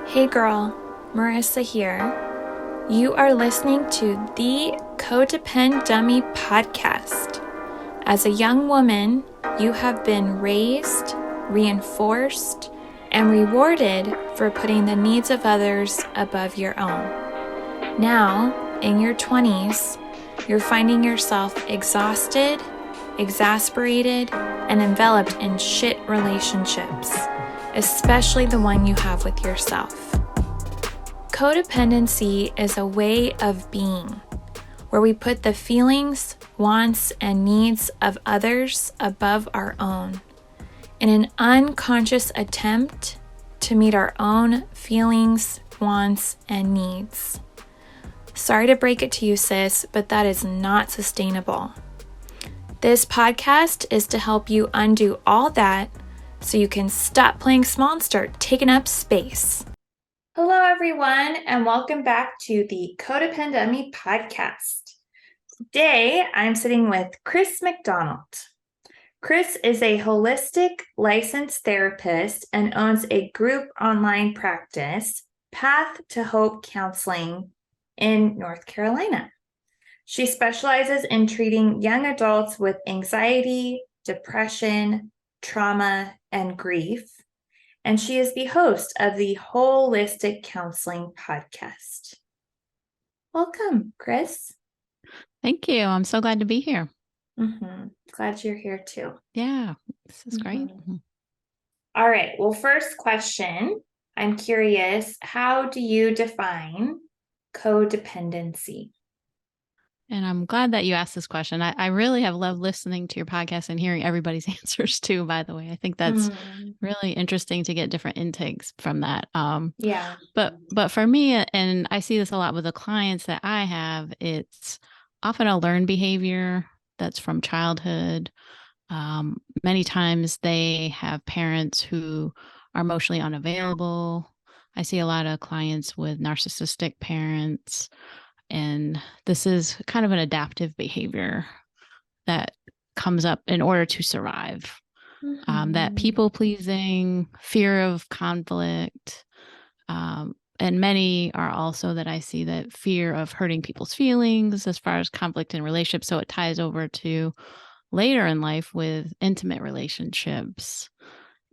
Hey girl, Marissa here. You are listening to the Codependent Dummy podcast. As a young woman, you have been raised, reinforced, and rewarded for putting the needs of others above your own. Now, in your 20s, you're finding yourself exhausted, exasperated, and enveloped in shit relationships, especially the one you have with yourself. Codependency is a way of being where we put the feelings, wants, and needs of others above our own in an unconscious attempt to meet our own feelings, wants, and needs. Sorry to break it to you, sis, but that is not sustainable. This podcast is to help you undo all that so you can stop playing small and start taking up space. Hello, everyone, and welcome back to the Codependent podcast. Today, I'm sitting with Chris McDonald. Chris is a holistic licensed therapist and owns a group online practice, Path to Hope Counseling, in North Carolina. She specializes in treating young adults with anxiety, depression, trauma, and grief. And she is the host of the Holistic Counseling podcast. Welcome, Chris. Thank you. I'm so glad to be here. Glad you're here too. Yeah, this is great. All right. Well, first question. I'm curious, how do you define codependency? And I'm glad that you asked this question. I really have loved listening to your podcast and hearing everybody's answers too, by the way. I think that's really interesting to get different intakes from that. Yeah. But for me, and I see this a lot with the clients that I have, it's often a learned behavior that's from childhood. Many times they have parents who are emotionally unavailable. I see a lot of clients with narcissistic parents. And this is kind of an adaptive behavior that comes up in order to survive. That people pleasing, fear of conflict, and many are also that I see that fear of hurting people's feelings as far as conflict in relationships. So it ties over to later in life with intimate relationships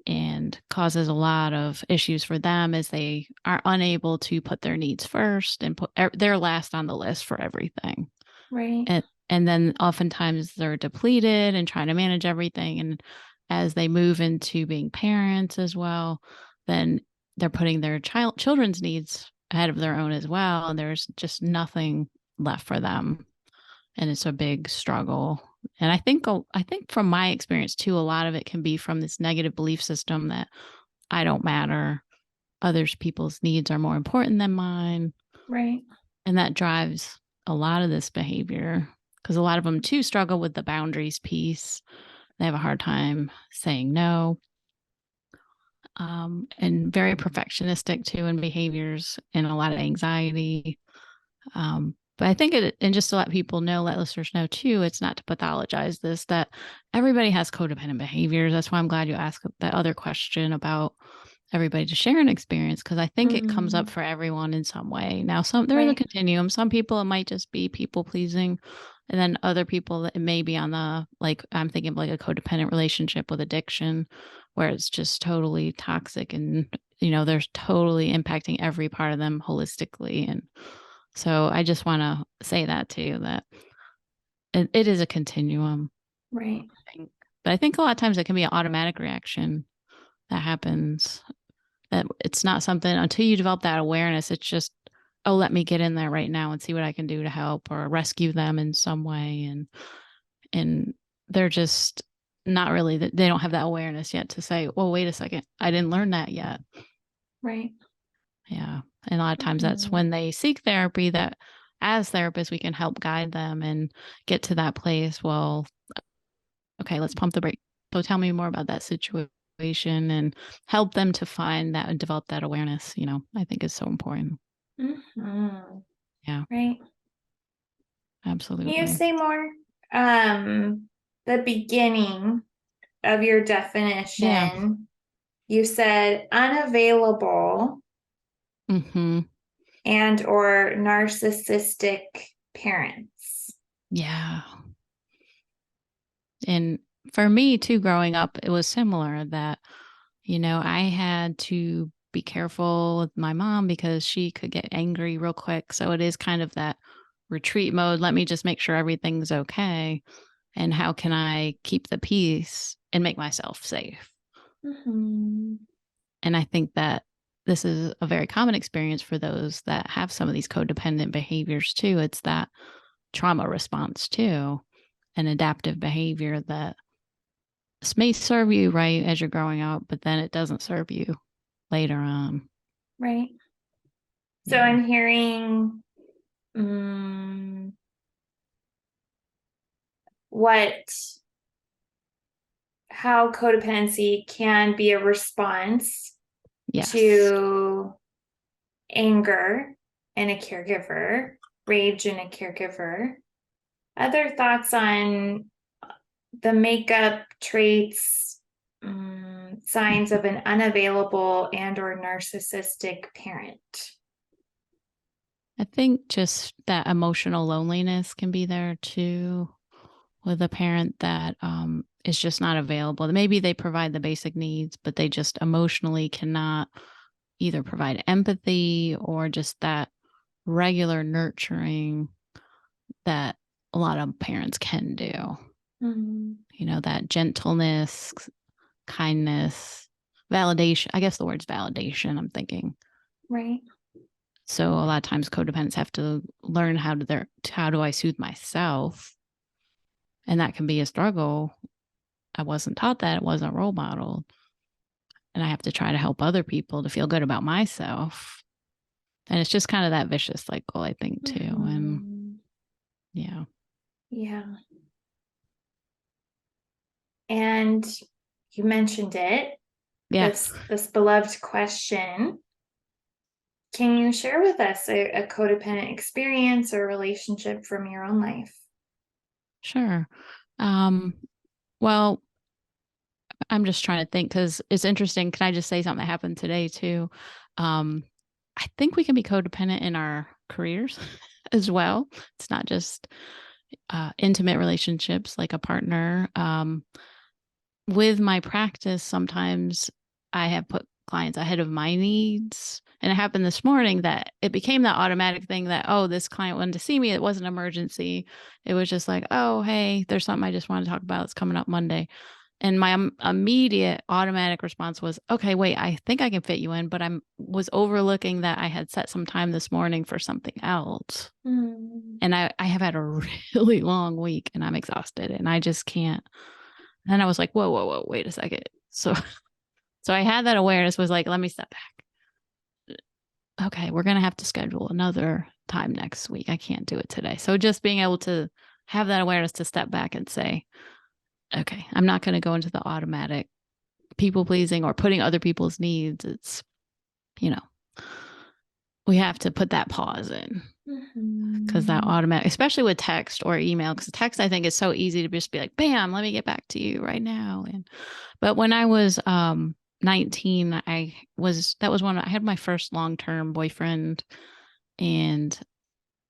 and causes a lot of issues for them as they are unable to put their needs first and put their last on the list for everything. Right. And then oftentimes they're depleted and trying to manage everything. And as they move into being parents as well, then they're putting their children's needs ahead of their own as well. And there's just nothing left for them. And it's a big struggle. And I think from my experience too, a lot of it can be from this negative belief system that I don't matter. Others people's needs are more important than mine. Right. And that drives a lot of this behavior because a lot of them too struggle with the boundaries piece. They have a hard time saying no. And very perfectionistic too in behaviors and a lot of anxiety. But I think and just to let people know, let listeners know too, it's not to pathologize this, that everybody has codependent behaviors. That's why I'm glad you asked that other question about everybody to share an experience, because I think it comes up for everyone in some way. Now, there is a continuum. Some people, it might just be people pleasing. And then other people, it may be on I'm thinking of like a codependent relationship with addiction, where it's just totally toxic and, they're totally impacting every part of them holistically. And so I just want to say that too, that it is a continuum. Right. But I think a lot of times it can be an automatic reaction that happens, that it's not something until you develop that awareness. It's just, oh, let me get in there right now and see what I can do to help or rescue them in some way. And they're just not really, they don't have that awareness yet to say, well, wait a second, I didn't learn that yet. Right. Yeah. And a lot of times that's when they seek therapy, that as therapists, we can help guide them and get to that place. Well, okay, let's pump the brake. So tell me more about that situation and help them to find that and develop that awareness, I think is so important. Yeah. Right. Absolutely. Can you say more? The beginning of your definition, you said unavailable Mm-hmm. and or narcissistic parents. Yeah. And for me too, growing up, it was similar that, I had to be careful with my mom because she could get angry real quick. So it is kind of that retreat mode. Let me just make sure everything's okay. And how can I keep the peace and make myself safe? Mm-hmm. And I think that this is a very common experience for those that have some of these codependent behaviors too. It's that trauma response too, an adaptive behavior that this may serve you right as you're growing up, but then it doesn't serve you later on. Right. So Yeah. I'm hearing what how codependency can be a response Yes. to anger in a caregiver, rage in a caregiver. Other thoughts on the makeup traits, signs of an unavailable and or narcissistic parent. I think just that emotional loneliness can be there too with a parent that is just not available. Maybe they provide the basic needs, but they just emotionally cannot either provide empathy or just that regular nurturing that a lot of parents can do. Mm-hmm. That gentleness, kindness, validation. I guess the word's validation, I'm thinking. Right. So a lot of times codependents have to learn how do I soothe myself? And that can be a struggle. I wasn't taught that. It wasn't role modeled. And I have to try to help other people to feel good about myself. And it's just kind of that vicious cycle, I think, too. And yeah. Yeah. And you mentioned it, Yeah. this beloved question. Can you share with us a codependent experience or relationship from your own life? Sure. Well, I'm just trying to think because it's interesting. Can I just say something that happened today too? Um, I think we can be codependent in our careers as well. It's not just intimate relationships like a partner. With my practice, sometimes I have put clients ahead of my needs. And it happened this morning that it became that automatic thing that, oh, this client wanted to see me. It wasn't an emergency. It was just like, oh, hey, there's something I just want to talk about. It's coming up Monday. And my immediate automatic response was, okay, wait, I think I can fit you in, but was overlooking that I had set some time this morning for something else. Mm. And I have had a really long week and I'm exhausted and I just can't. And I was like, whoa, wait a second. So I had that awareness, was like, let me step back. Okay, we're going to have to schedule another time next week. I can't do it today. So just being able to have that awareness to step back and say, okay, I'm not going to go into the automatic people pleasing or putting other people's needs. It's, we have to put that pause in because that automatic, especially with text or email, because text, I think, is so easy to just be like, bam, let me get back to you right now. But when I was 19, I had my first long-term boyfriend, and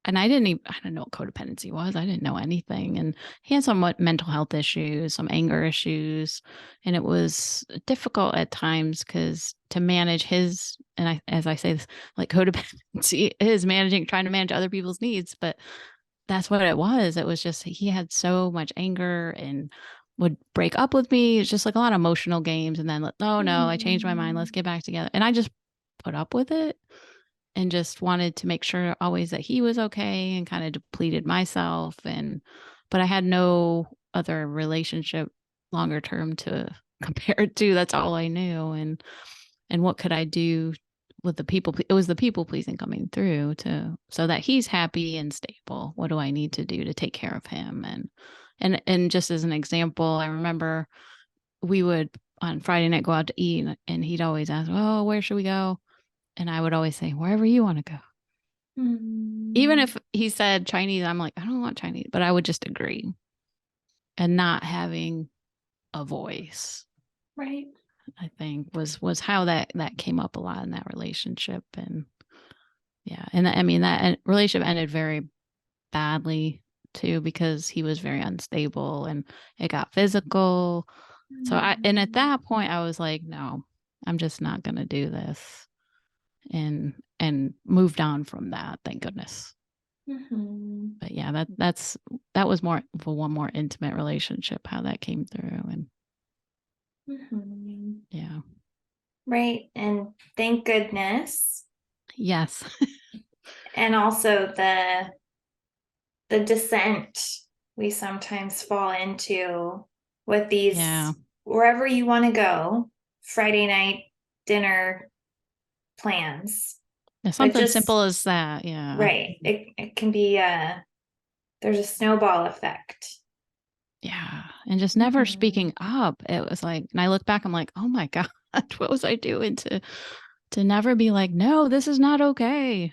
I didn't know what codependency was. I didn't know anything. And he had some mental health issues, some anger issues. And it was difficult at times because to manage his, and as I say this, like codependency is trying to manage other people's needs. But that's what it was. It was just, he had so much anger and would break up with me. It's just like a lot of emotional games. And then, oh no, I changed my mind. Let's get back together. And I just put up with it and just wanted to make sure always that he was okay and kind of depleted myself. But I had no other relationship longer term to compare it to. That's all I knew. And what could I do with the people? It was the people pleasing coming through so that he's happy and stable. What do I need to do to take care of him? And just as an example, I remember we would on Friday night go out to eat, and he'd always ask, oh, where should we go? And I would always say, wherever you want to go. Even if he said Chinese, I'm like, I don't want Chinese, but I would just agree. And not having a voice, Right. I think, was how that came up a lot in that relationship. Yeah. And I mean, that relationship ended very badly too, because he was very unstable and it got physical. So and at that point I was like, no, I'm just not going to do this. And moved on from that, thank goodness. Mm-hmm. But yeah, that was more of a one more intimate relationship, how that came through. And Mm-hmm. yeah. Right. And thank goodness. Yes. And also the descent we sometimes fall into with these Yeah. wherever you want to go, Friday night dinner plans. But Something just simple as that. Yeah. right. It can be there's a snowball effect. Yeah. And just never speaking up. It was like, and I look back, I'm like, oh my God, what was I doing to never be like, no, this is not okay.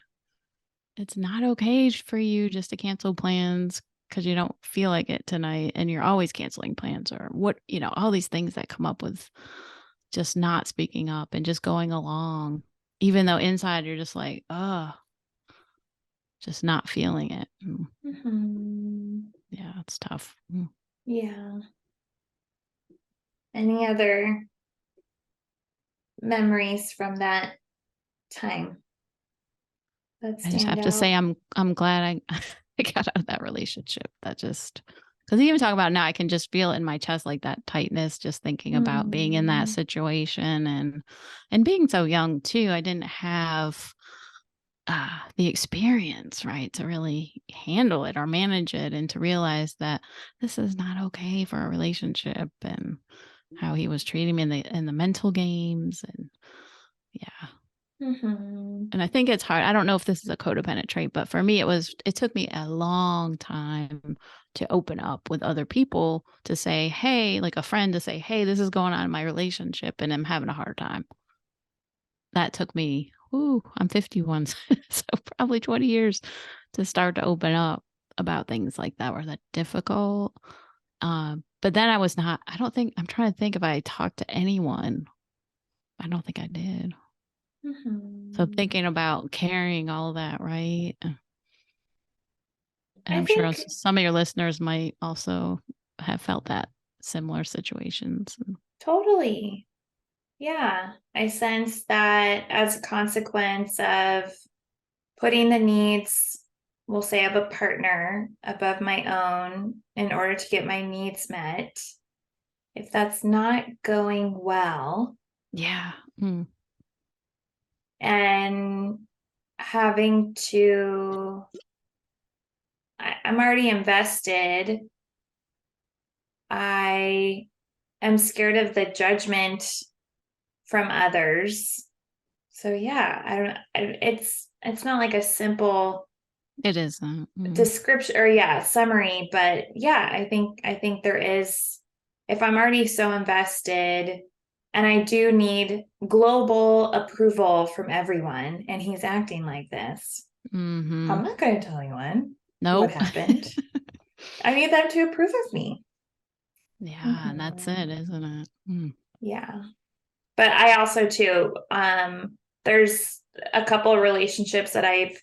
It's not okay for you just to cancel plans because you don't feel like it tonight, and you're always canceling plans, or what, all these things that come up with just not speaking up and just going along, even though inside you're just like, oh, just not feeling it. Mm-hmm. Yeah, it's tough. Yeah. Any other memories from that time that I just stand have to say, out? I'm glad I got out of that relationship. That just, because even talk about now, I can just feel it in my chest, like that tightness, just thinking about being in that situation, and being so young too. I didn't have the experience, right, to really handle it or manage it, and to realize that this is not okay for a relationship, and how he was treating me in the mental games. And yeah. Mm-hmm. And I think it's hard. I don't know if this is a codependent trait, but for me, it took me a long time to open up with other people, to say, hey, like a friend, to say, hey, this is going on in my relationship and I'm having a hard time. That took me, I'm 51, so probably 20 years to start to open up about things like that were that difficult. But then I don't think, I'm trying to think if I talked to anyone. I don't think I did. So Mm-hmm. thinking about carrying all of that, right? And I I'm sure think some of your listeners might also have felt that similar situations. totally. Yeah. I sense that as a consequence of putting the needs, we'll say, of a partner above my own in order to get my needs met, if that's not going well, Yeah. Mm. and having to, I'm already invested. I am scared of the judgment from others. So yeah, I don't. It's not like a simple It isn't. Mm. description or summary, but yeah, I think there is. If I'm already so invested, and I do need global approval from everyone, and he's acting like this, Mm-hmm. I'm not going to tell anyone what Nope. happened. I need them to approve of me. Yeah, and that's it, Mm-hmm. isn't it? Mm. Yeah. But I also too, there's a couple of relationships that I've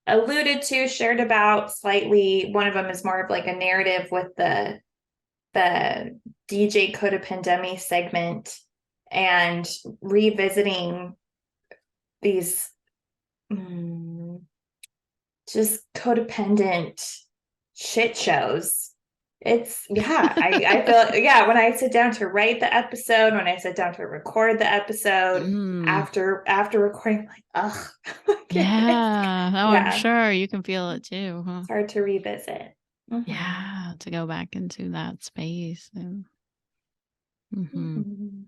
alluded to, shared about slightly. One of them is more of like a narrative with the DJ codependemy segment, and revisiting these just codependent shit shows. It's I feel when I sit down to write the episode, when I sit down to record the episode, Mm. after recording, I'm like, ugh. Yeah. Oh, I'm Yeah, sure you can feel it too, huh? it's hard to revisit. Mm-hmm. Yeah, to go back into that space. And mm-hmm. Mm-hmm.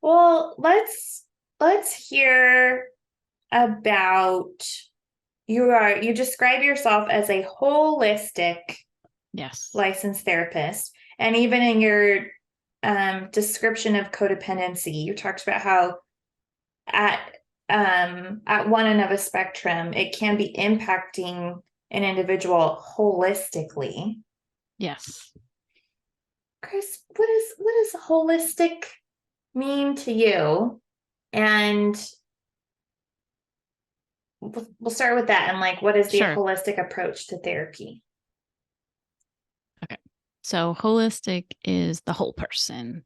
Well, let's hear about you describe yourself as a holistic Yes. licensed therapist, and even in your description of codependency, you talked about how at at one end of a spectrum, it can be impacting an individual holistically. Yes. Chris, what does holistic mean to you? And we'll start with that. And like, what is the Sure. holistic approach to therapy? Okay. So holistic is the whole person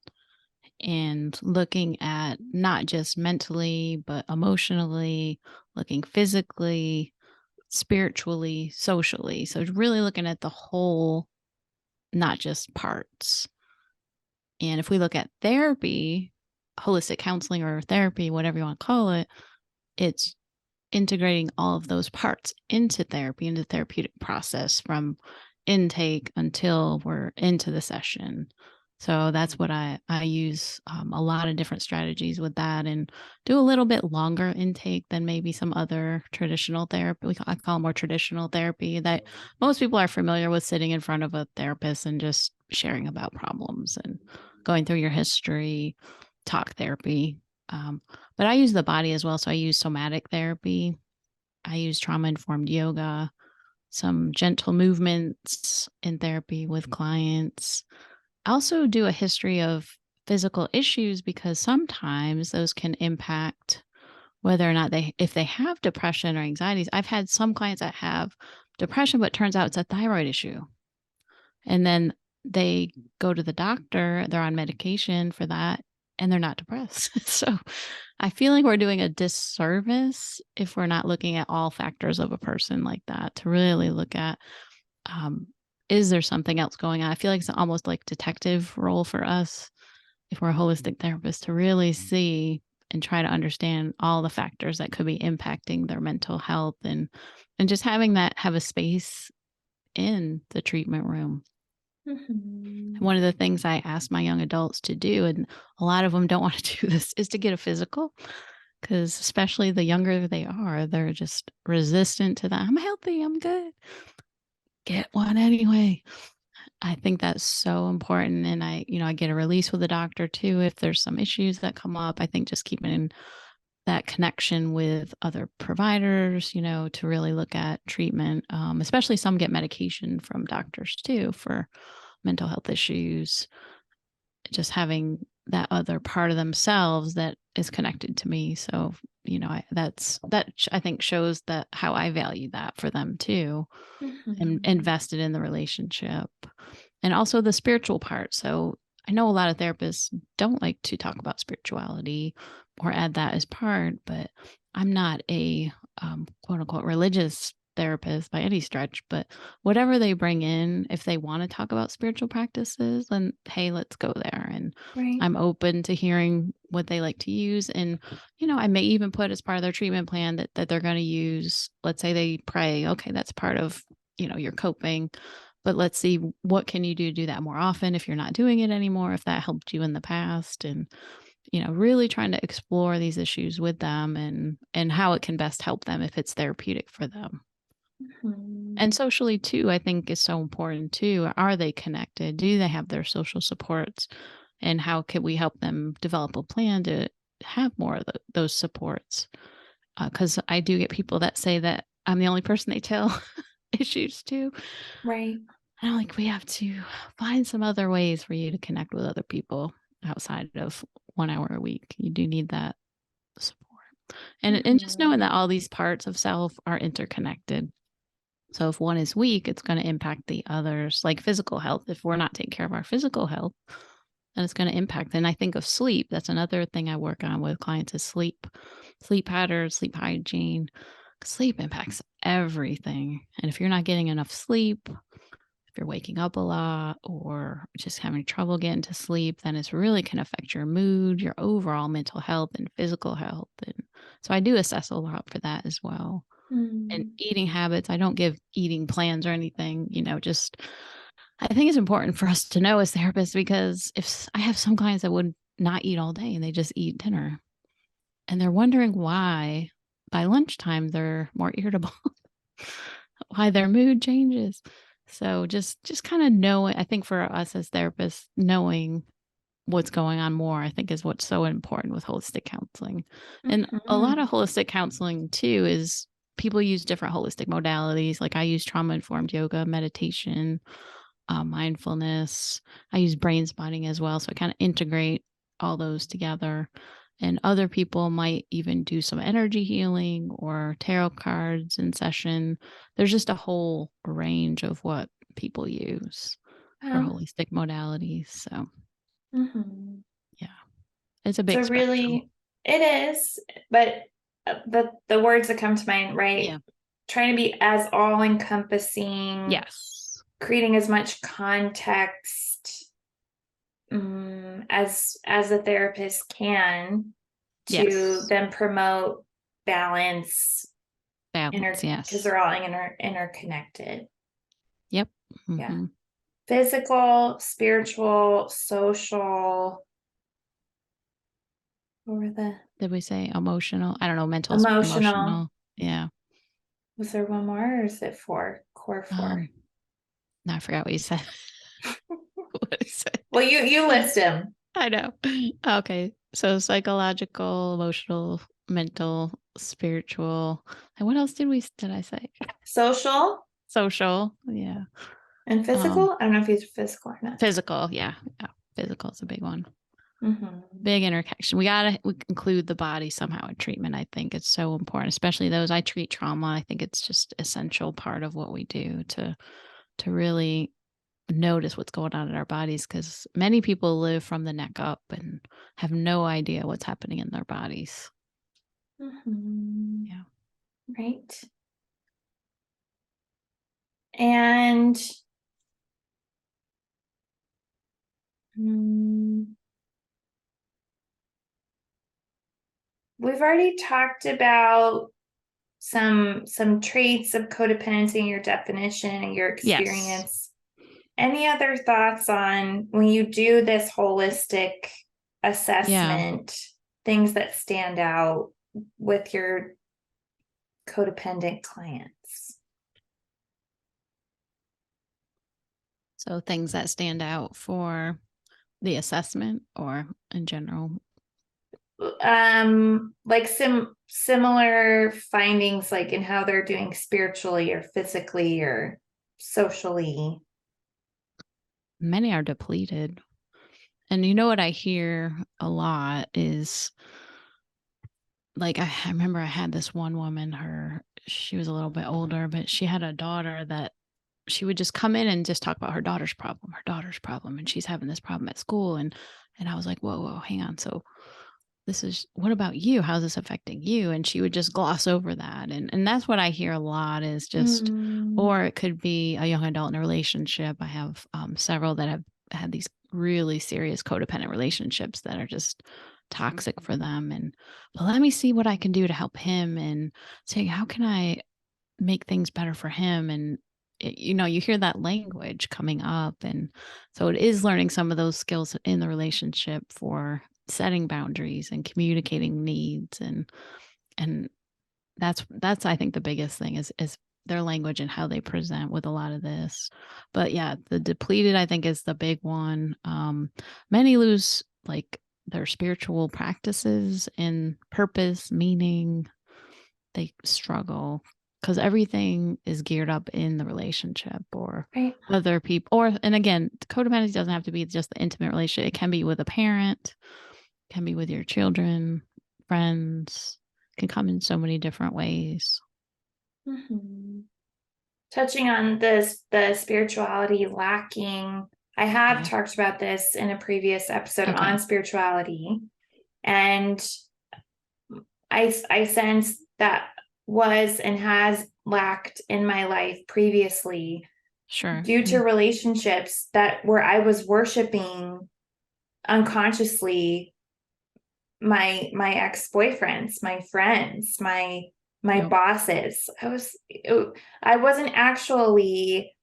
and looking at not just mentally, but emotionally, looking physically, spiritually, socially. So really looking at the whole, not just parts. And if we look at therapy, holistic counseling or therapy, whatever you want to call it, it's integrating all of those parts into therapy, into the therapeutic process from intake until we're into the session. So that's what I use a lot of different strategies with that, and do a little bit longer intake than maybe some other traditional therapy. I call more traditional therapy that most people are familiar with, sitting in front of a therapist and just sharing about problems and going through your history, talk therapy. But I use the body as well. So I use somatic therapy. I use trauma informed yoga, some gentle movements in therapy with clients. I also do a history of physical issues because sometimes those can impact whether or not if they have depression or anxieties. I've had some clients that have depression, but turns out it's a thyroid issue. And then they go to the doctor, they're on medication for that, and they're not depressed. So I feel like we're doing a disservice if we're not looking at all factors of a person like that, to really look at, is there something else going on? I feel like it's almost like detective role for us if we're a holistic therapist, to really see and try to understand all the factors that could be impacting their mental health, and just having that have a space in the treatment room. Mm-hmm. One of the things I ask my young adults to do, and a lot of them don't want to do this, is to get a physical, because especially the younger they are, they're just resistant to that. I'm healthy, I'm good. Get one anyway. I think that's so important. And I get a release with the doctor too if there's some issues that come up. I think just keeping in that connection with other providers, to really look at treatment, especially some get medication from doctors too for mental health issues. Just having that other part of themselves that is connected to me. So, that I think shows that how I value that for them too, and Mm-hmm. invested in the relationship, and also the spiritual part. So I know a lot of therapists don't like to talk about spirituality or add that as part, but I'm not a quote unquote religious therapist by any stretch, but whatever they bring in, if they want to talk about spiritual practices, then hey, let's go there. And Right. I'm open to hearing what they like to use. And, I may even put as part of their treatment plan that they're going to use, let's say they pray. Okay, that's part of, your coping. But let's see, what can you do to do that more often if you're not doing it anymore, if that helped you in the past. And, really trying to explore these issues with them, and how it can best help them if it's therapeutic for them. Mm-hmm. And socially too, I think is so important too. Are they connected? Do they have their social supports? And how can we help them develop a plan to have more of those supports? Because I do get people that say that I'm the only person they tell issues to. Right. And I'm like, we have to find some other ways for you to connect with other people outside of 1 hour a week. You do need that support. And just Mm-hmm. knowing that all these parts of self are interconnected. So if one is weak, it's going to impact the others, like physical health. If we're not taking care of our physical health, then it's going to impact. And I think of sleep. That's another thing I work on with clients is sleep patterns, sleep hygiene. Sleep impacts everything. And if you're not getting enough sleep, if you're waking up a lot or just having trouble getting to sleep, then it's really can affect your mood, your overall mental health and physical health. And so I do assess a lot for that as well. And Mm-hmm. eating habits, I don't give eating plans or anything, just I think it's important for us to know as therapists, because if I have some clients that would not eat all day and they just eat dinner, and they're wondering why by lunchtime they're more irritable, why their mood changes. So just kind of knowing, I think for us as therapists, knowing what's going on more, I think is what's so important with holistic counseling. And a lot of Mm-hmm. holistic counseling too is people use different holistic modalities. Like I use trauma informed yoga, meditation, mindfulness. I use brain spotting as well. So I kind of integrate all those together. And other people might even do some energy healing or tarot cards in session. There's just a whole range of what people use for holistic modalities. So, yeah, it's a big so spectrum. really, it is, but the words that come to mind, right? Yeah. Trying to be as all encompassing. Yes. Creating as much context as a therapist can to then promote balance. Balance, yes. Because they're all interconnected. Yep. Yeah. Physical, spiritual, social. What were the? Did we say emotional? I don't know. Mental, Emotional. emotional. Yeah. Was there one more, or is it four? Core four. No, I forgot what you said. What is it? Well, you list them. I know. Okay. So psychological, emotional, mental, spiritual. And what else did I say? Social. Social. Yeah. And physical. I don't know if it's physical or not. Physical. Yeah. Yeah. Physical is a big one. Big interconnection. We include the body somehow in treatment. I think it's so important, especially those I treat trauma. I think it's just essential part of what we do to really notice what's going on in our bodies, because many people live from the neck up and have no idea what's happening in their bodies. Yeah. Right. And we've already talked about some traits of codependency in your definition and your experience. Yes. Any other thoughts on when you do this holistic assessment, things that stand out with your codependent clients? So things that stand out for the assessment or in general? Like similar findings, like in how they're doing spiritually or physically or socially. Many are depleted. And you know what I hear a lot is, like, I remember I had this one woman, she was a little bit older, but she had a daughter that she would just come in and just talk about her daughter's problem, and she's having this problem at school. And I was like, whoa, hang on. So what about you? How's this affecting you? And she would just gloss over that. And that's what I hear a lot is just, or it could be a young adult in a relationship. I have several that have had these really serious codependent relationships that are just toxic for them. And, but let me see what I can do to help him and say, how can I make things better for him? And you hear that language coming up. And so it is learning some of those skills in the relationship for setting boundaries and communicating needs. And that's I think the biggest thing is their language and how they present with a lot of this. But yeah, the depleted, I think, is the big one. Many lose like their spiritual practices and purpose, meaning. They struggle because everything is geared up in the relationship or other people. And again, codependency doesn't have to be just the intimate relationship. It can be with a parent, it can be with your children, friends. It can come in so many different ways. Touching on the spirituality lacking, I have talked about this in a previous episode on spirituality, and I sense that was and has lacked in my life previously, due to relationships where I was worshiping unconsciously my ex-boyfriends, my friends, my bosses. I wasn't actually,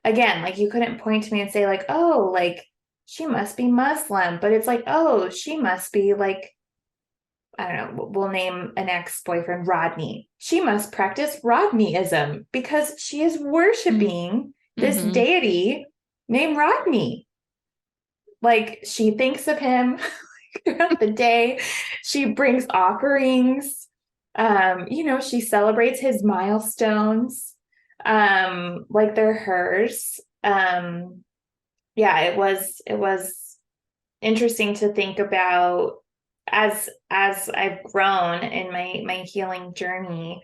again, like, you couldn't point to me and say like, oh, like, she must be Muslim, but it's like, oh, she must be like, I don't know, we'll name an ex-boyfriend Rodney. She must practice Rodneyism because she is worshiping this deity named Rodney. Like, she thinks of him throughout the day. She brings offerings. She celebrates his milestones like they're hers. It was interesting to think about as I've grown in my healing journey,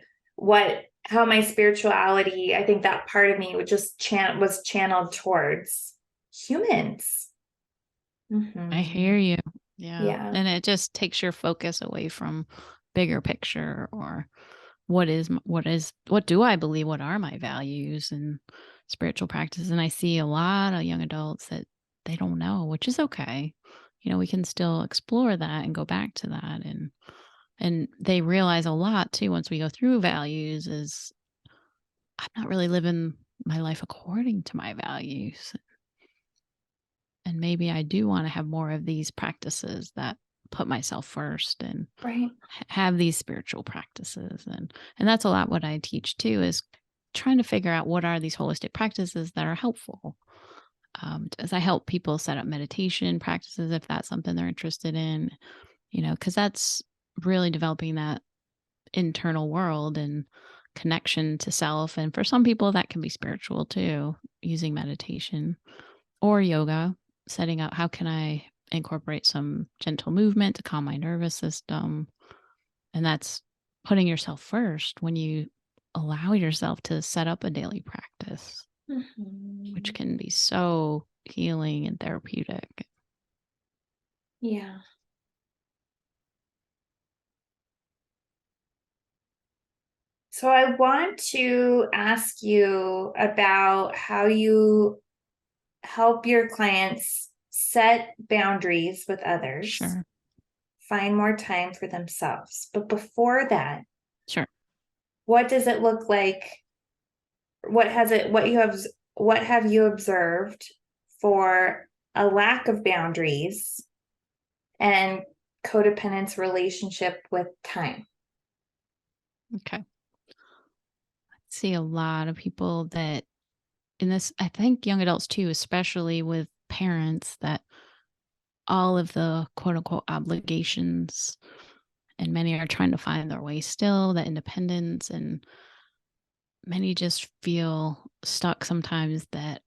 how my spirituality, I think that part of me would was channeled towards humans. I hear Mm-hmm. you. Yeah. Yeah. And it just takes your focus away from bigger picture, or what do I believe? What are my values and spiritual practices? And I see a lot of young adults that they don't know, which is okay. We can still explore that and go back to that. And they realize a lot too, once we go through values, is I'm not really living my life according to my values. And maybe I do want to have more of these practices that put myself first, and Right. have these spiritual practices. And that's a lot what I teach too, is trying to figure out what are these holistic practices that are helpful. As I help people set up meditation practices, if that's something they're interested in, because that's really developing that internal world and connection to self. And for some people, that can be spiritual too, using meditation or yoga, setting up how can I incorporate some gentle movement to calm my nervous system. And that's putting yourself first when you allow yourself to set up a daily practice, which Mm-hmm. can be so healing and therapeutic. Yeah. So I want to ask you about how you help your clients set boundaries with others, Sure. find more time for themselves. But before that, Sure. what does it look like? What have you observed for a lack of boundaries and codependence relationship with time? Okay. I see a lot of people that in this, I think young adults too, especially with parents, that all of the quote unquote obligations, and many are trying to find their way still, that independence, and many just feel stuck sometimes that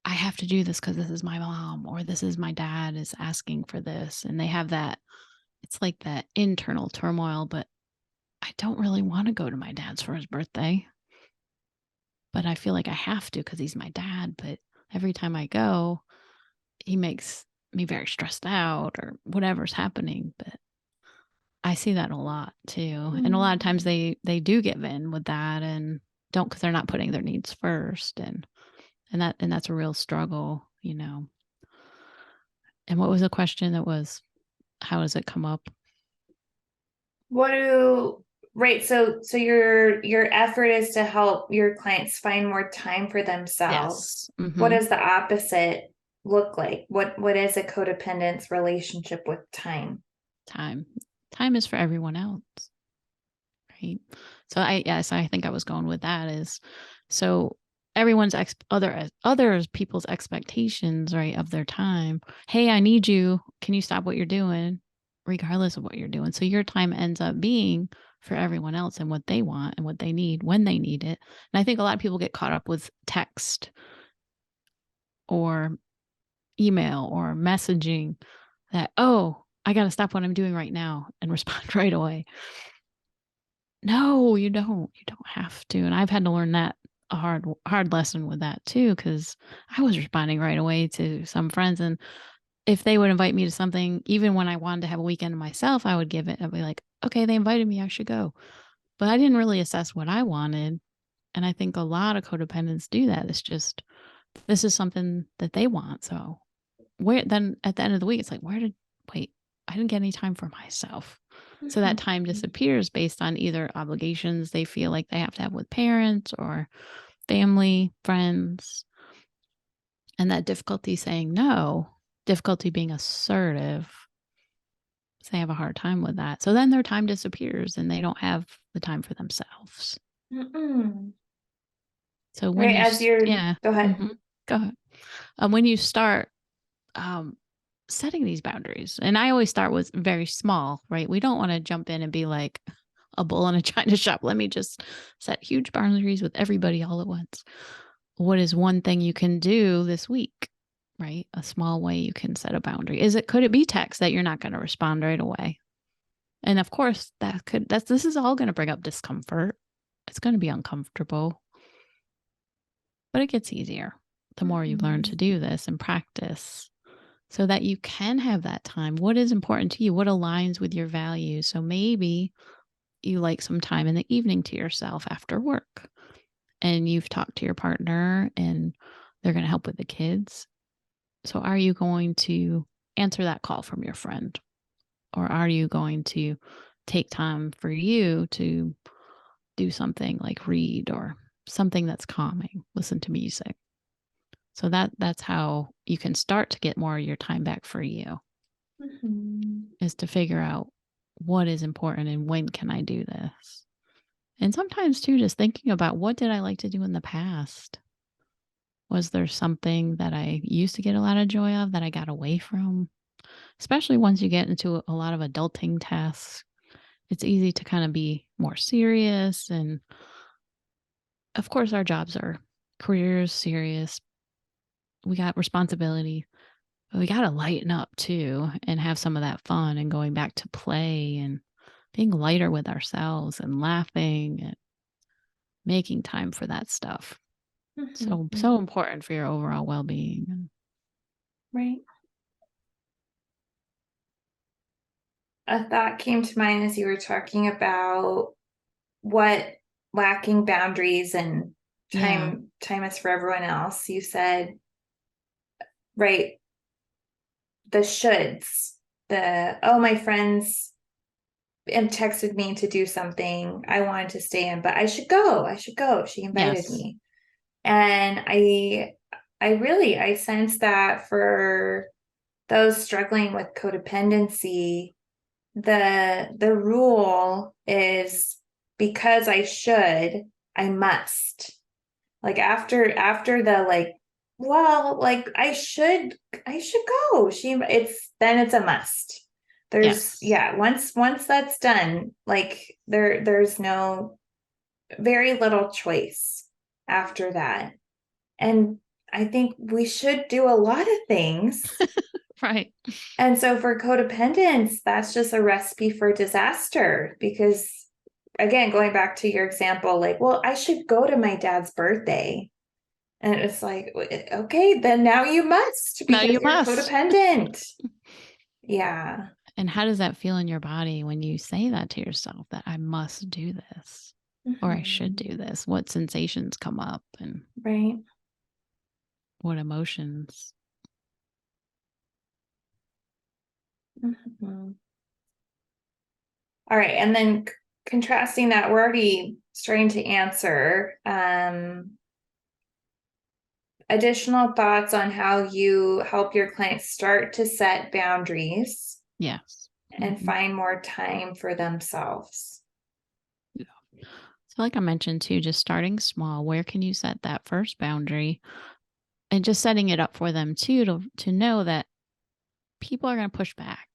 I have to do this because this is my mom or this is my dad is asking for this. And they have that, it's like that internal turmoil, but I don't really want to go to my dad's for his birthday, but I feel like I have to because he's my dad. But every time I go, he makes me very stressed out or whatever's happening. But I see that a lot too. And a lot of times Mm. they do give in with that and don't, because they're not putting their needs first. And that's a real struggle. And what was the question? That was, how does it come up? What do Right, so your effort is to help your clients find more time for themselves. Yes. What Mm-hmm. does the opposite look like? What is a codependence relationship with time? Time. Time is for everyone else, right? So I think I was going with that is, so everyone's other people's expectations, right, of their time. Hey, I need you. Can you stop what you're doing, regardless of what you're doing? So your time ends up being for everyone else and what they want and what they need when they need it. And I think a lot of people get caught up with text or email or messaging that, oh, I got to stop what I'm doing right now and respond right away. No, you don't. You don't have to. And I've had to learn that, a hard lesson with that too, because I was responding right away to some friends. And if they would invite me to something, even when I wanted to have a weekend to myself, I would give it. I'd be like, okay, they invited me, I should go. But I didn't really assess what I wanted. And I think a lot of codependents do that. It's just, this is something that they want. So where then at the end of the week, it's like, wait, I didn't get any time for myself. So that time Mhm. disappears based on either obligations they feel like they have to have with parents or family, friends, and that difficulty saying no, difficulty being assertive. So they have a hard time with that. So then their time disappears and they don't have the time for themselves. Mm-mm. So when Right, you, as you're, yeah, go ahead. mm-hmm, go ahead. When you start um, setting these boundaries. And I always start with very small, right? We don't want to jump in and be like a bull in a china shop. Let me just set huge boundaries with everybody all at once. What is one thing you can do this week? right? A small way you can set a boundary. Could it be text that you're not going to respond right away? And of course, this is all going to bring up discomfort. It's going to be uncomfortable, but it gets easier the more you learn to do this and practice, so that you can have that time. What is important to you? What aligns with your values? So maybe you like some time in the evening to yourself after work, and you've talked to your partner and they're going to help with the kids. So are you going to answer that call from your friend? Or are you going to take time for you to do something like read or something that's calming, listen to music? So that's how you can start to get more of your time back for you, is to figure out what is important and when can I do this. And sometimes too, just thinking about, what did I like to do in the past? Was there something that I used to get a lot of joy of that I got away from? Especially once you get into a lot of adulting tasks, it's easy to kind of be more serious. And of course, our jobs are careers, serious. We got responsibility, but we got to lighten up too and have some of that fun and going back to play and being lighter with ourselves and laughing and making time for that stuff. So important for your overall well-being. Right. A thought came to mind as you were talking about what lacking boundaries and time is for everyone else. You said, right, the shoulds, my friends texted me to do something I wanted to stay in, but I should go. She invited me. And I sense that for those struggling with codependency, the rule is, because I should, I must. Like after the I should go. It's a must. Once that's done, there's no, very little choice after that. And I think we should do a lot of things. Right. And so for codependence, that's just a recipe for disaster, because again, going back to your example, I should go to my dad's birthday. And it's like, okay, then now you must, because you're codependent. Yeah. And how does that feel in your body when you say that to yourself, that I must do this, or I should do this? What sensations come up, and right, what emotions? All right. And then contrasting that, we're already starting to answer. Additional thoughts on how you help your clients start to set boundaries. Yes. And find more time for themselves. Yeah. So like I mentioned too, just starting small. Where can you set that first boundary? And just setting it up for them too, to know that people are going to push back.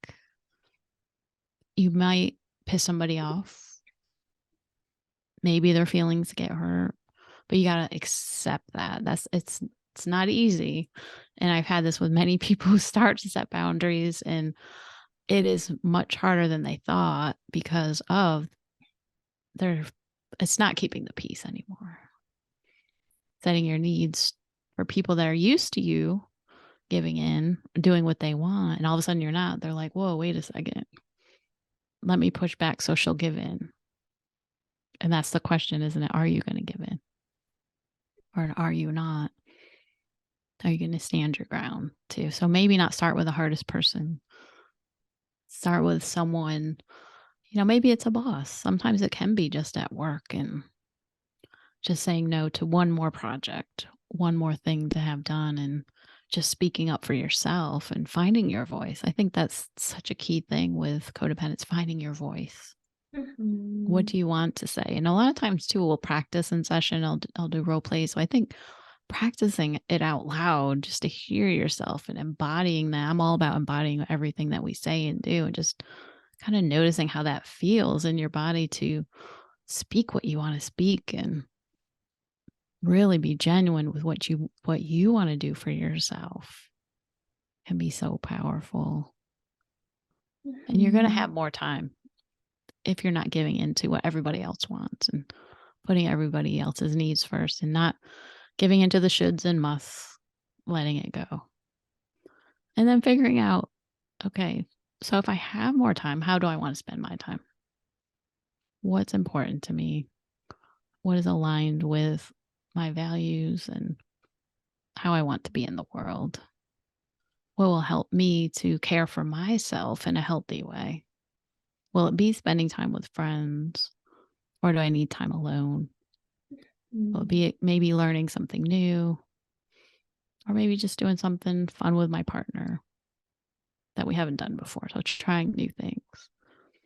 You might piss somebody off. Maybe their feelings get hurt, but you got to accept that. It's not easy. And I've had this with many people who start to set boundaries, and it is much harder than they thought, because of it's not keeping the peace anymore. Setting your needs for people that are used to you giving in, doing what they want, and all of a sudden you're not. They're like, whoa, wait a second. Let me push back so she'll give in. And that's the question, isn't it? Are you going to give in? Or are you not? Are you going to stand your ground too? So maybe not start with the hardest person. Start with someone, maybe it's a boss. Sometimes it can be just at work, and just saying no to one more project, one more thing to have done, and just speaking up for yourself and finding your voice. I think that's such a key thing with codependence, finding your voice. What do you want to say? And a lot of times too, we'll practice in session. I'll do role plays. So I think practicing it out loud, just to hear yourself and embodying that. I'm all about embodying everything that we say and do, and just kind of noticing how that feels in your body to speak what you want to speak, and really be genuine with what you want to do for yourself. can be so powerful. And you're going to have more time if you're not giving into what everybody else wants and putting everybody else's needs first and not giving into the shoulds and musts, letting it go. And then figuring out, okay, so if I have more time, how do I want to spend my time? What's important to me? What is aligned with my values and how I want to be in the world? What will help me to care for myself in a healthy way? Will it be spending time with friends, or do I need time alone? Will it be maybe learning something new, or maybe just doing something fun with my partner that we haven't done before? So trying new things.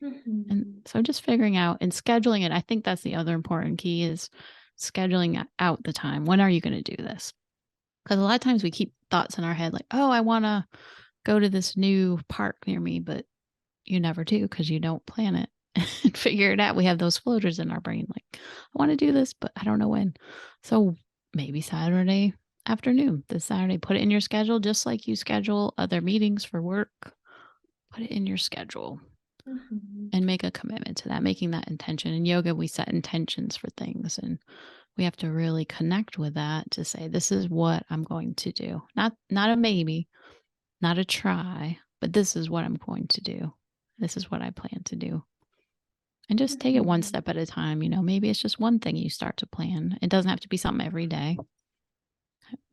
And so just figuring out and scheduling it. I think that's the other important key is scheduling out the time. When are you going to do this? Because a lot of times we keep thoughts in our head like, oh, I want to go to this new park near me, but you never do because you don't plan it and figure it out. We have those floaters in our brain like, I want to do this, but I don't know when. So maybe Saturday afternoon, this Saturday, put it in your schedule just like you schedule other meetings for work. Put it in your schedule and make a commitment to that, making that intention. In yoga, we set intentions for things and we have to really connect with that to say, this is what I'm going to do. Not a maybe, not a try, but this is what I'm going to do. This is what I plan to do. And just take it one step at a time. You know, maybe it's just one thing you start to plan. It doesn't have to be something every day.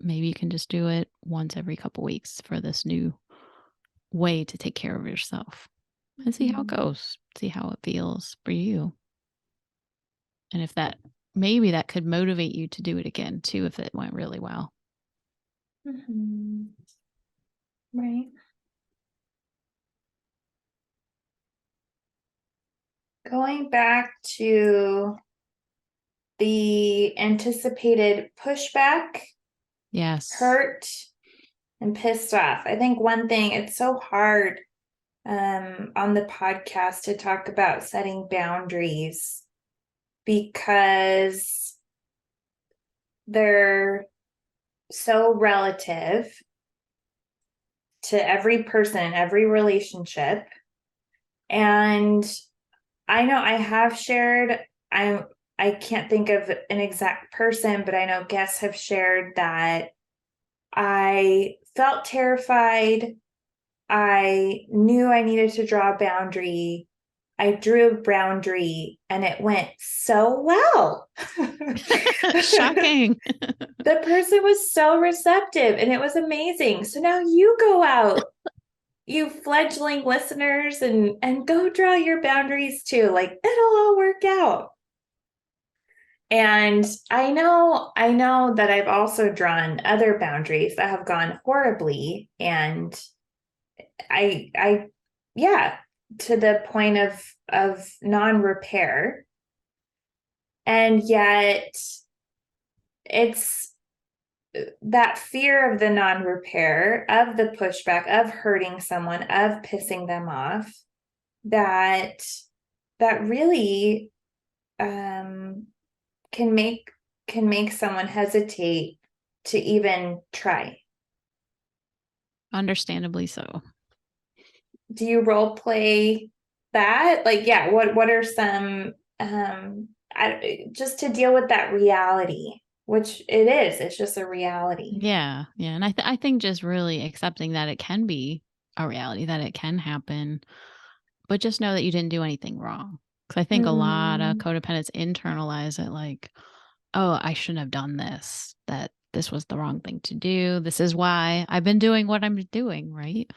Maybe you can just do it once every couple weeks for this new way to take care of yourself and see how it goes, see how it feels for you. And if that, maybe that could motivate you to do it again too, if it went really well. Right. Going back to the anticipated pushback, Yes. hurt, and pissed off. I think one thing, it's so hard on the podcast to talk about setting boundaries because they're so relative to every person, every relationship. And I know I have shared, I can't think of an exact person, but I know guests have shared that I felt terrified. I knew I needed to draw a boundary. I drew a boundary and it went so well. Shocking. The person was so receptive and it was amazing. So now you go out, you fledgling listeners, and go draw your boundaries too. Like it'll all work out. And I know that I've also drawn other boundaries that have gone horribly. And yeah, to the point of non-repair. And yet it's that fear of the non-repair, of the pushback, of hurting someone, of pissing them off, that really can make someone hesitate to even try. Understandably so. Do you role play that? Like, yeah, what are some just to deal with that reality, which it's just a reality. Yeah. And I think just really accepting that it can be a reality, that it can happen, but just know that you didn't do anything wrong. Because I think a lot of codependents internalize it like, oh, I shouldn't have done this, that this was the wrong thing to do. This is why I've been doing what I'm doing, right?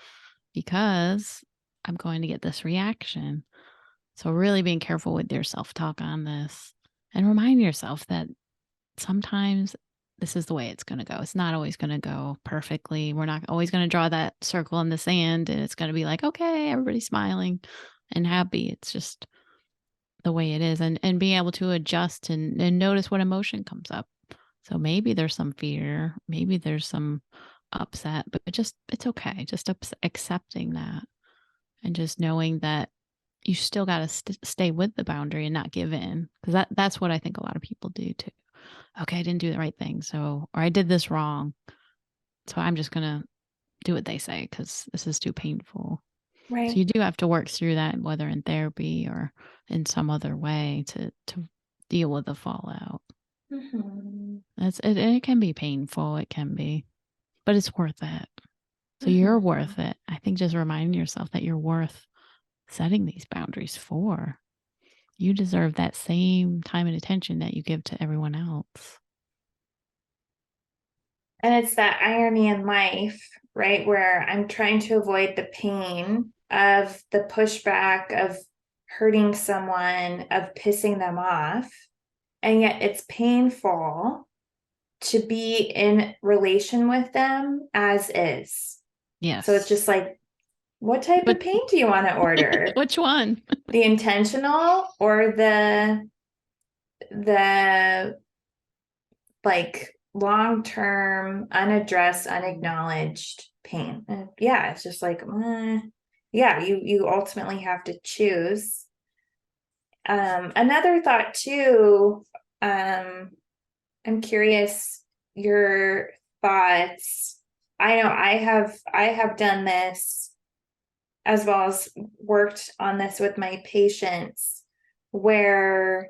Because I'm going to get this reaction. So really being careful with your self-talk on this and remind yourself that sometimes this is the way it's going to go. It's not always going to go perfectly. We're not always going to draw that circle in the sand and it's going to be like, okay, everybody's smiling and happy. It's just the way it is. And being able to adjust and notice what emotion comes up. So maybe there's some fear, maybe there's some upset, but it's okay. Just accepting that and just knowing that you still got to stay with the boundary and not give in. Because that's what I think a lot of people do too. Okay, I didn't do the right thing. So, or I did this wrong. So I'm just going to do what they say because this is too painful. Right. So you do have to work through that, whether in therapy or in some other way to deal with the fallout. Mm-hmm. It can be painful. It can be, but it's worth it. So you're Mm-hmm. worth it. I think just reminding yourself that you're worth setting these boundaries for. You deserve that same time and attention that you give to everyone else. And it's that irony in life, right? Where I'm trying to avoid the pain of the pushback, of hurting someone, of pissing them off. And yet it's painful to be in relation with them as is. Yes. So it's just like, what type of pain do you want to order? Which one? The intentional or the like long-term, unaddressed, unacknowledged pain? And yeah, it's just like, yeah, you ultimately have to choose. Another thought too, I'm curious your thoughts. I know I have done this as well as worked on this with my patients where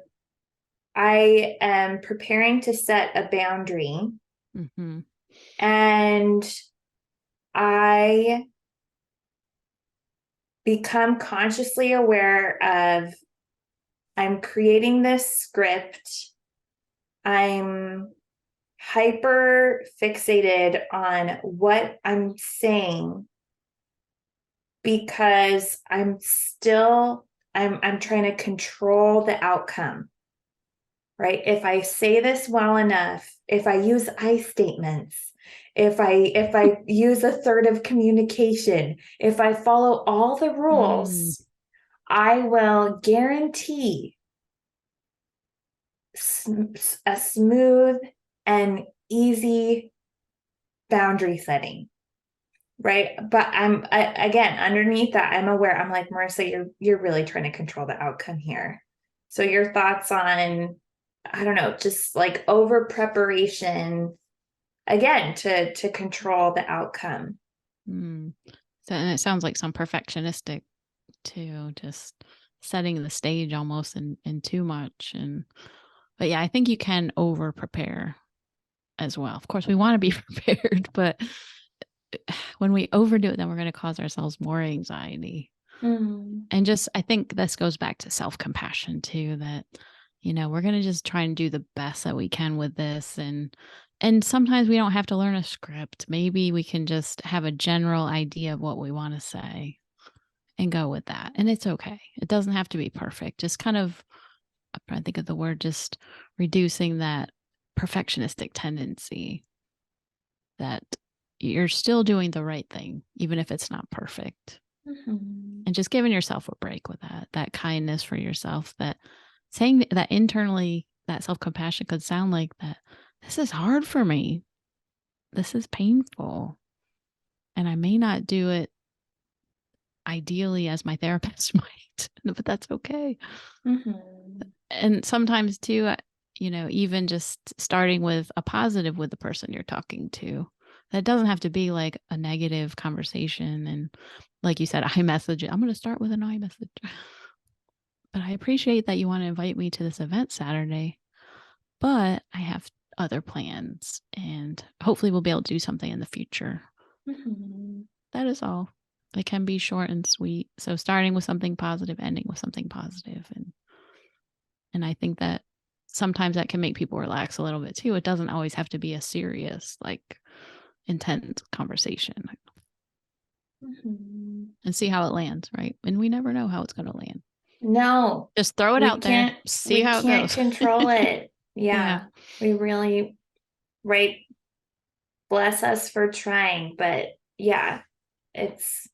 I am preparing to set a boundary Mm-hmm. and I become consciously aware of I'm creating this script. I'm hyper fixated on what I'm saying because I'm trying to control the outcome. Right? If I say this well enough, if I use I statements, if I use assertive communication, if I follow all the rules, I will guarantee a smooth and easy boundary setting. Right. But again, underneath that, I'm aware, I'm like, Marissa, you're really trying to control the outcome here. So your thoughts on, I don't know, just like over preparation again to control the outcome. So, and it sounds like some perfectionistic too, just setting the stage almost in too much. But yeah, I think you can over prepare as well. Of course, we want to be prepared, but when we overdo it, then we're going to cause ourselves more anxiety. And just, I think this goes back to self-compassion too, that, we're going to just try and do the best that we can with this. And sometimes we don't have to learn a script. Maybe we can just have a general idea of what we want to say and go with that. And it's okay. It doesn't have to be perfect. Just kind of, I think of the word, just reducing that perfectionistic tendency that you're still doing the right thing, even if it's not perfect. And just giving yourself a break with that kindness for yourself, that saying that internally, that self-compassion could sound like that. This is hard for me. This is painful. And I may not do it ideally as my therapist might, but that's okay. And sometimes too, even just starting with a positive with the person you're talking to, that doesn't have to be like a negative conversation. And like you said, iMessage it. I'm going to start with an iMessage. But I appreciate that you want to invite me to this event Saturday, but I have other plans and hopefully we'll be able to do something in the future. That is all. It can be short and sweet. So starting with something positive, ending with something positive. And I think that sometimes that can make people relax a little bit too. It doesn't always have to be a serious, like intense conversation. And see how it lands, right? And we never know how it's going to land. No. Just throw it out there. See how it goes. We can't control it. Yeah. We really, right. Bless us for trying. But yeah, it's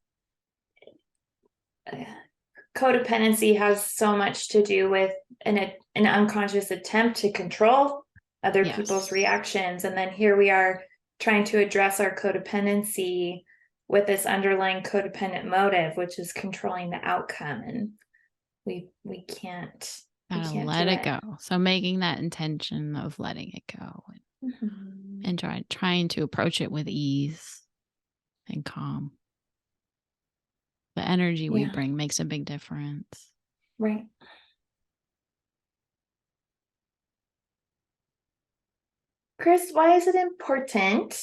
codependency has so much to do with an unconscious attempt to control other people's reactions. And then here we are trying to address our codependency with this underlying codependent motive, which is controlling the outcome. And we can't let it go. So making that intention of letting it go and trying to approach it with ease. and calm. The energy we bring makes a big difference. Right. Chris, why is it important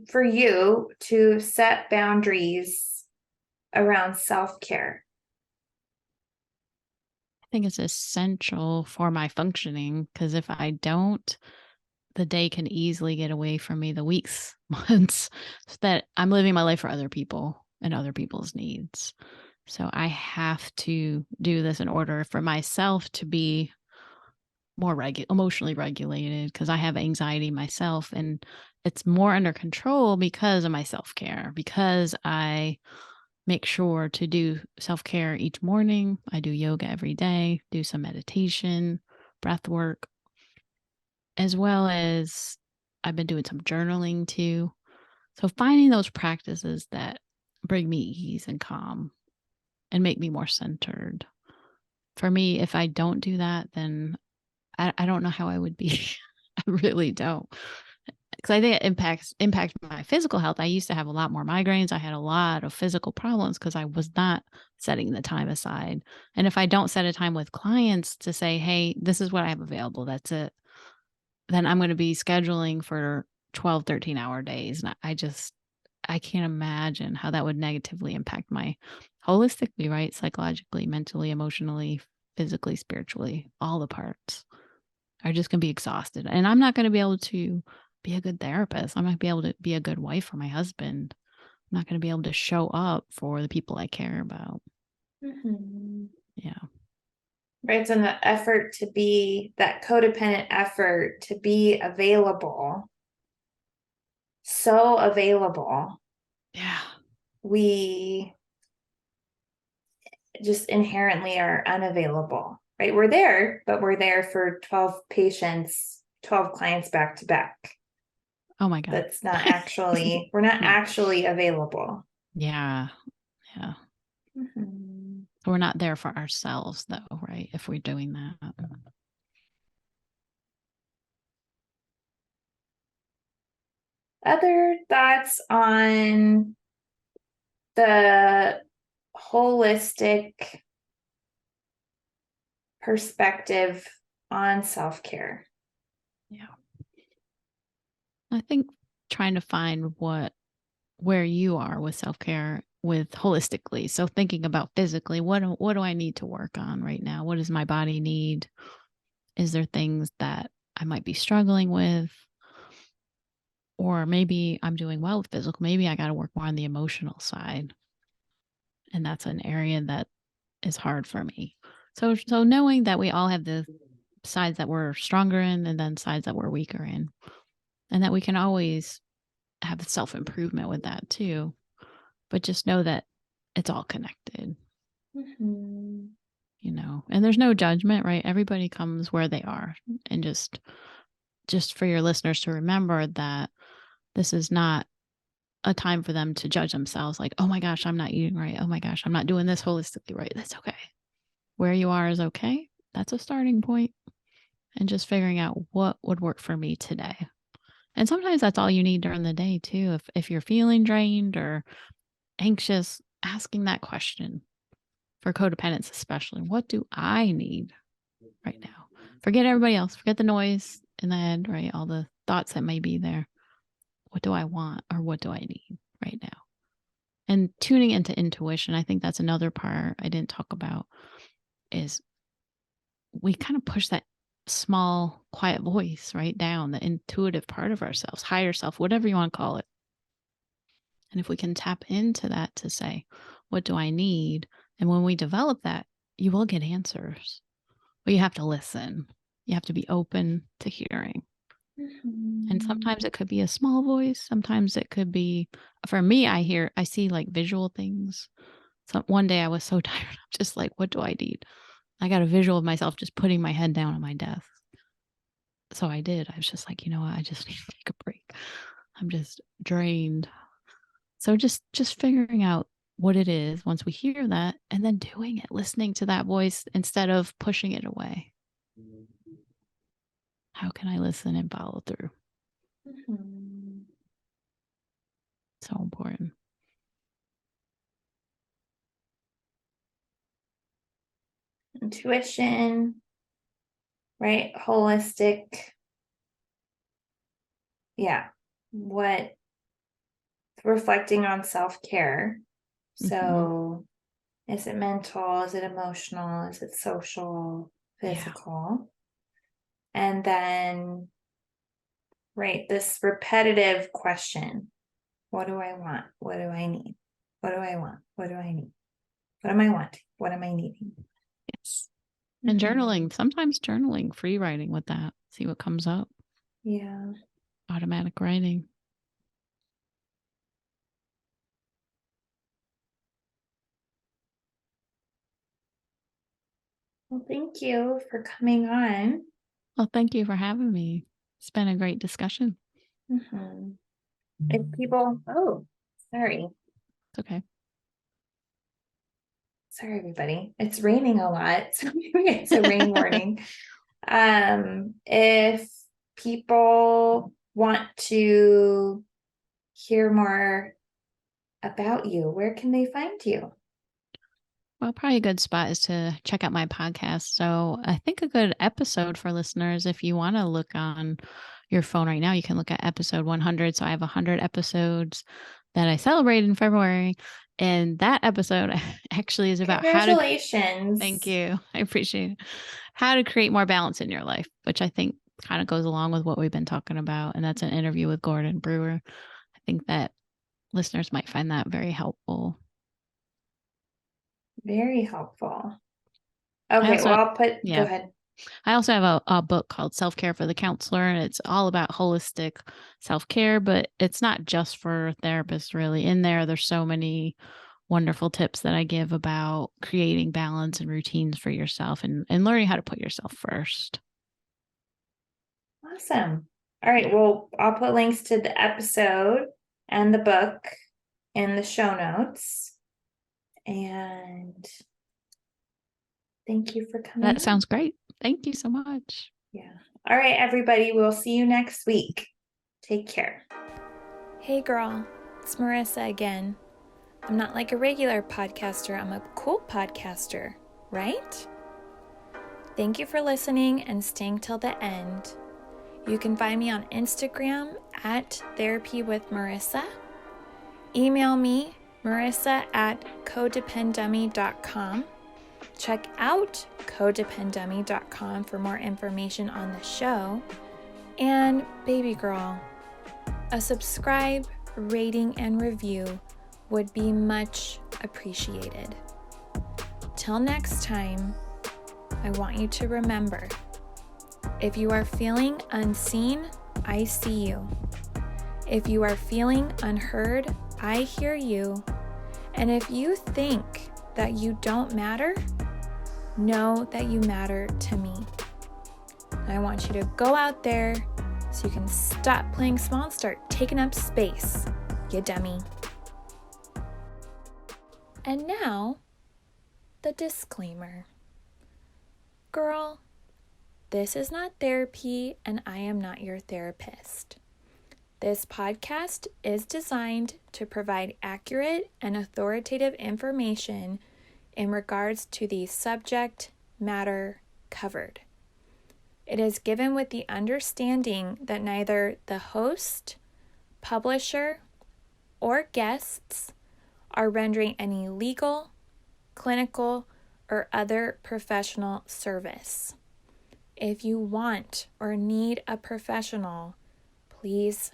for you to set boundaries around self-care? I think it's essential for my functioning, because if I don't, the day can easily get away from me, the weeks, months, so that I'm living my life for other people and other people's needs. So I have to do this in order for myself to be more emotionally regulated, because I have anxiety myself, and it's more under control because of my self-care, because I make sure to do self-care each morning. I do yoga every day, do some meditation, breath work, as well as I've been doing some journaling too. So finding those practices that bring me ease and calm and make me more centered. For me, if I don't do that, then I don't know how I would be. I really don't. Because I think it impacts my physical health. I used to have a lot more migraines. I had a lot of physical problems because I was not setting the time aside. And if I don't set a time with clients to say, hey, this is what I have available, that's it, then I'm going to be scheduling for 12, 13-hour days. And I can't imagine how that would negatively impact my holistically, right? Psychologically, mentally, emotionally, physically, spiritually, all the parts are just going to be exhausted. And I'm not going to be able to be a good therapist. I'm not going to be able to be a good wife for my husband. I'm not going to be able to show up for the people I care about. Mm-hmm. Yeah. Right. So the effort to be that codependent effort to be available, so available. Yeah. We just inherently are unavailable, right? We're there, but we're there for 12 patients, 12 clients back to back. Oh my God. That's not actually, we're not actually available. Yeah. Yeah. Mm-hmm. So we're not there for ourselves though, right? If we're doing that. Other thoughts on the holistic perspective on self-care? Yeah. I think trying to find where you are with self-care with holistically. So thinking about physically, what do I need to work on right now? What does my body need? Is there things that I might be struggling with? Or maybe I'm doing well with physical. Maybe I got to work more on the emotional side. And that's an area that is hard for me. So knowing that we all have the sides that we're stronger in and then sides that we're weaker in, and that we can always have self-improvement with that too. But just know that it's all connected. Mm-hmm. And there's no judgment, right? Everybody comes where they are. And just for your listeners to remember that this is not a time for them to judge themselves like, oh my gosh, I'm not eating right. Oh my gosh, I'm not doing this holistically right. That's okay. Where you are is okay. That's a starting point. And just figuring out what would work for me today. And sometimes that's all you need during the day too. If you're feeling drained or anxious, asking that question for codependence, especially, what do I need right now? Forget everybody else. Forget the noise in the head, right? All the thoughts that may be there. What do I want or what do I need right now? And tuning into intuition, I think that's another part I didn't talk about, is we kind of push that small, quiet voice right down, the intuitive part of ourselves, higher self, whatever you want to call it. And if we can tap into that to say, what do I need? And when we develop that, you will get answers, but you have to listen. You have to be open to hearing. Mm-hmm. And sometimes it could be a small voice. Sometimes it could be, for me, I see like visual things. So one day I was so tired. I'm just like, what do I need? I got a visual of myself just putting my head down on my desk. So I did. I was just like, you know what? I just need to take a break. I'm just drained. So just figuring out what it is once we hear that, and then doing it, listening to that voice instead of pushing it away. How can I listen and follow through? Mm-hmm. So important. Intuition, right? Holistic. Yeah. What reflecting on self-care. So is it mental? Is it emotional? Is it social, physical? Yeah. And then, right, this repetitive question. What do I want? What do I need? What do I want? What do I need? What am I wanting? What am I needing? Yes. And journaling, sometimes journaling, free writing with that. See what comes up. Yeah. Automatic writing. Well, thank you for coming on. Well, thank you for having me. It's been a great discussion. If people, sorry. It's okay. Sorry, everybody. It's raining a lot, so maybe it's a rain warning. If people want to hear more about you, where can they find you? Well, probably a good spot is to check out my podcast. So I think a good episode for listeners, if you want to look on your phone right now, you can look at episode 100. So I have 100 episodes that I celebrate in February. And that episode actually is about Congratulations. Thank you. I appreciate it. How to create more balance in your life, which I think kind of goes along with what we've been talking about. And that's an interview with Gordon Brewer. I think that listeners might find that very helpful. Very helpful. Okay, I'll put, go ahead. I also have a book called Self-Care for the Counselor, and it's all about holistic self-care, but it's not just for therapists really. In there's so many wonderful tips that I give about creating balance and routines for yourself and learning how to put yourself first. Awesome. All right. Well, I'll put links to the episode and the book in the show notes. And thank you for coming. That sounds great. Thank you so much. Yeah. All right, everybody. We'll see you next week. Take care. Hey, girl. It's Marissa again. I'm not like a regular podcaster. I'm a cool podcaster, right? Thank you for listening and staying till the end. You can find me on Instagram at Therapy with Marissa. Email me, marissa@codependummy.com. Check out codependummy.com for more information on the show. And baby girl, a subscribe, rating, and review would be much appreciated. Till next time, I want you to remember, if you are feeling unseen, I see you. If you are feeling unheard, I hear you. And if you think that you don't matter, know that you matter to me. I want you to go out there so you can stop playing small and start taking up space, you dummy. And now, the disclaimer. Girl, this is not therapy, and I am not your therapist. This podcast is designed to provide accurate and authoritative information in regards to the subject matter covered. It is given with the understanding that neither the host, publisher, or guests are rendering any legal, clinical, or other professional service. If you want or need a professional, please